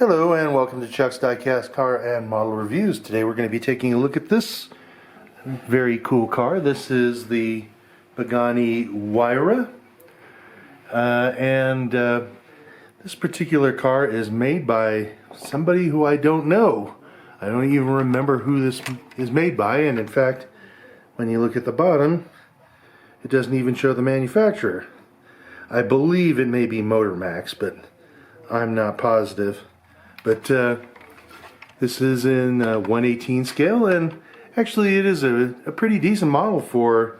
Hello and welcome to Chuck's Diecast Car and Model Reviews. Today we're going to be taking a look at this very cool car. This is the Pagani Huayra. This particular car is made by somebody who I don't know. I don't even remember who this is made by, and in fact, when you look at the bottom, it doesn't even show the manufacturer. I believe it may be Motormax, but I'm not positive. But this is in 1/18 scale, and actually it is a pretty decent model for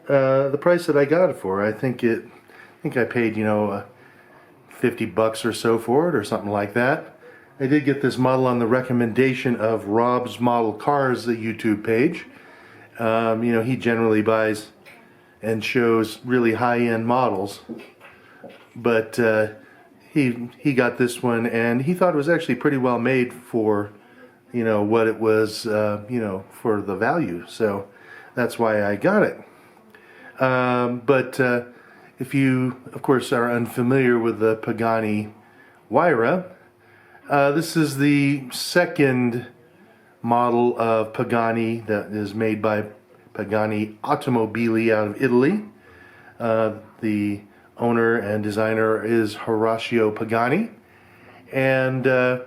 the price that I got it for. I think I paid, $50 or so for it, or something like that. I did get this model on the recommendation of Rob's Model Cars, the YouTube page. He generally buys and shows really high-end models, but he got this one, and he thought it was actually pretty well made for, what it was, for the value. So that's why I got it. But if you, of course, are unfamiliar with the Pagani Huayra, this is the second model of Pagani that is made by Pagani Automobili out of Italy. The owner and designer is Horacio Pagani, and it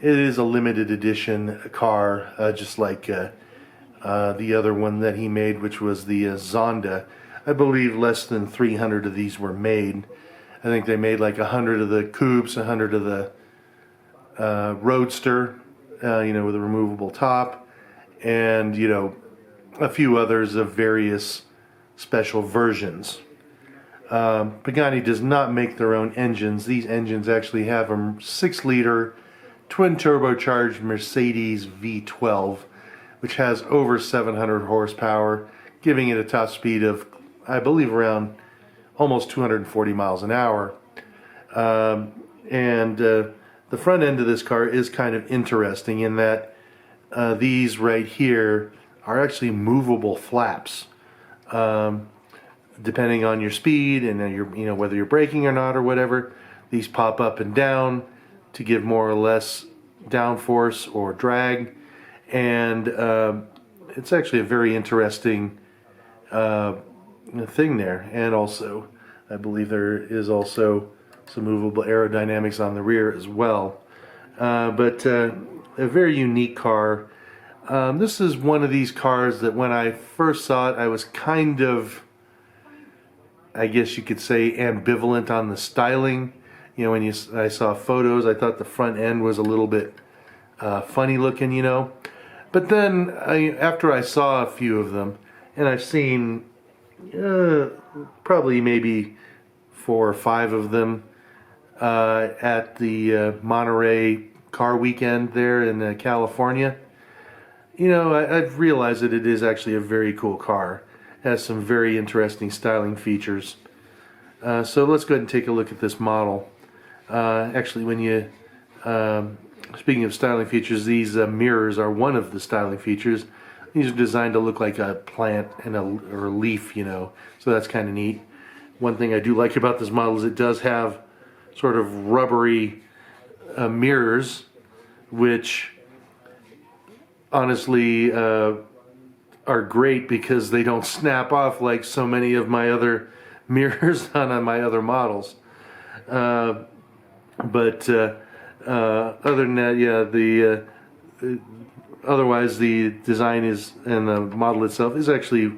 is a limited edition car, just like the other one that he made, which was the Zonda. I believe less than 300 of these were made. I think they made like 100 of the coupes, 100 of the Roadster, with a removable top, and a few others of various special versions. Pagani does not make their own engines. These engines actually have a 6-liter twin turbocharged Mercedes V12, which has over 700 horsepower, giving it a top speed of, I believe, around almost 240 miles an hour. The front end of this car is kind of interesting in that these right here are actually movable flaps. Depending on your speed and whether you're braking or not or whatever, these pop up and down to give more or less downforce or drag, and it's actually a very interesting thing there. And also, I believe there is also some movable aerodynamics on the rear as well. But a very unique car. This is one of these cars that when I first saw it, I was kind of, I guess you could say, ambivalent on the styling. When I saw photos, I thought the front end was a little bit funny looking, But then after I saw a few of them, and I've seen probably maybe 4 or 5 of them at the Monterey Car Weekend there in California, I've realized that it is actually a very cool car. Has some very interesting styling features. So let's go ahead and take a look at this model. Actually, speaking of styling features, these mirrors are one of the styling features. These are designed to look like a plant and or a leaf, so that's kind of neat. One thing I do like about this model is it does have sort of rubbery mirrors, which honestly are great because they don't snap off like so many of my other mirrors on my other models. But other than that, yeah, otherwise the design is, and the model itself is actually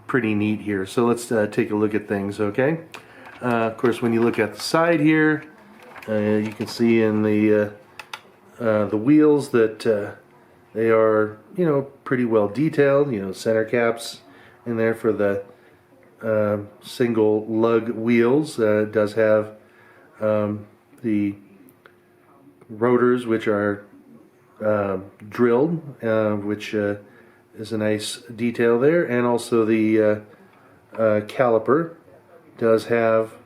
pretty neat here. So let's take a look at things, okay? Of course, when you look at the side here, you can see in the wheels that they are, pretty well detailed. Center caps in there for the single lug wheels. It does have the rotors, which are drilled, which is a nice detail there, and also the caliper does have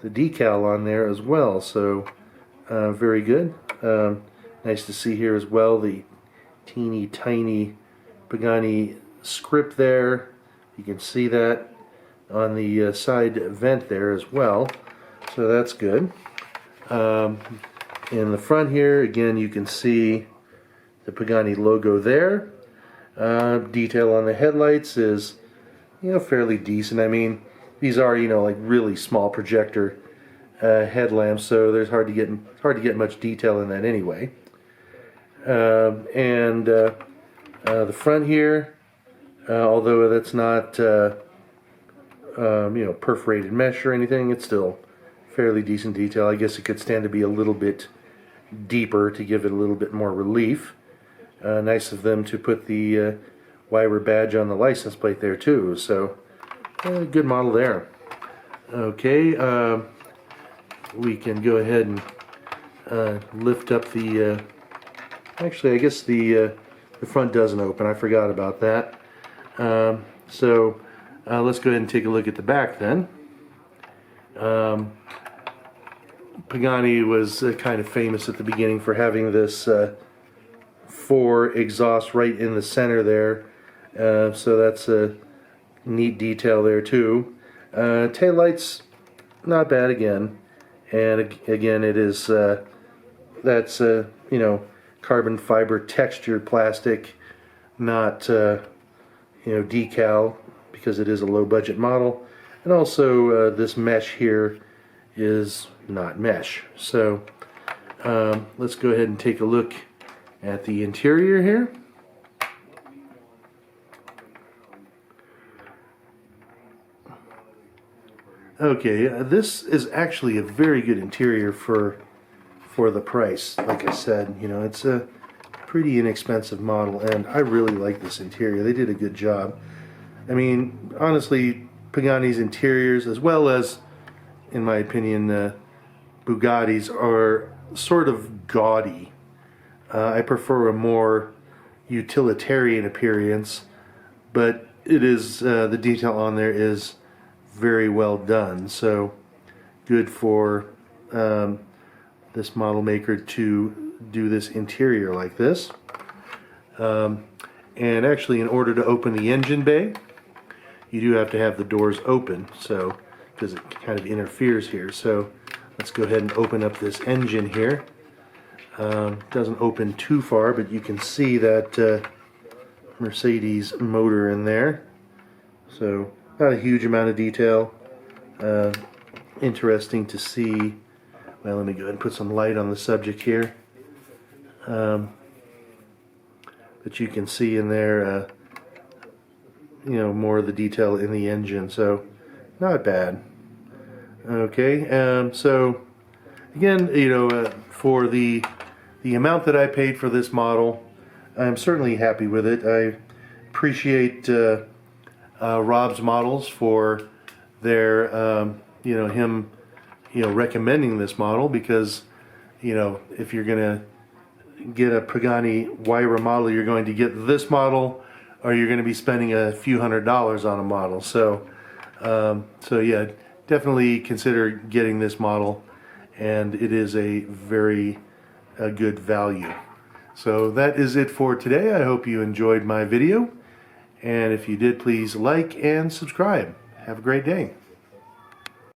the decal on there as well. So very good. Nice to see here as well the teeny tiny Pagani script there. You can see that on the side vent there as well, so that's good. In the front here, again, you can see the Pagani logo there. Detail on the headlights is, fairly decent. I mean, these are, like really small projector headlamps, so there's hard to get much detail in that anyway. The front here, although that's not perforated mesh or anything, it's still fairly decent detail. I guess it could stand to be a little bit deeper to give it a little bit more relief. Nice of them to put the Huayra badge on the license plate there too, so good model there. Okay, we can go ahead and lift up the actually I guess the front doesn't open, I forgot about that. So let's go ahead and take a look at the back then. Pagani was kind of famous at the beginning for having this 4 exhaust right in the center there, so that's a neat detail there too. Taillights, not bad again, and again it is that's carbon fiber textured plastic, not decal, because it is a low budget model, and also this mesh here is not mesh. So let's go ahead and take a look at the interior here. Okay, this is actually a very good interior for the price. Like I said, it's a pretty inexpensive model, and I really like this interior. They did a good job. I mean, honestly, Pagani's interiors, as well as, in my opinion, Bugatti's, are sort of gaudy. I prefer a more utilitarian appearance, but it is the detail on there is very well done. So good for this model maker to do this interior like this. And actually, in order to open the engine bay, you do have to have the doors open, so because it kind of interferes here. So let's go ahead and open up this engine here. Doesn't open too far, but you can see that Mercedes motor in there. So not a huge amount of detail. Interesting to see. Well, let me go ahead and put some light on the subject here. But you can see in there, more of the detail in the engine. So not bad. Okay, so again, for the amount that I paid for this model, I'm certainly happy with it. I appreciate Rob's Models for their, him, recommending this model, because, if you're gonna get a Pagani Huayra model, you're going to get this model, or you're going to be spending a few $100s on a model. So, yeah, definitely consider getting this model, and it is a very good value. So that is it for today. I hope you enjoyed my video, and if you did, please like and subscribe. Have a great day.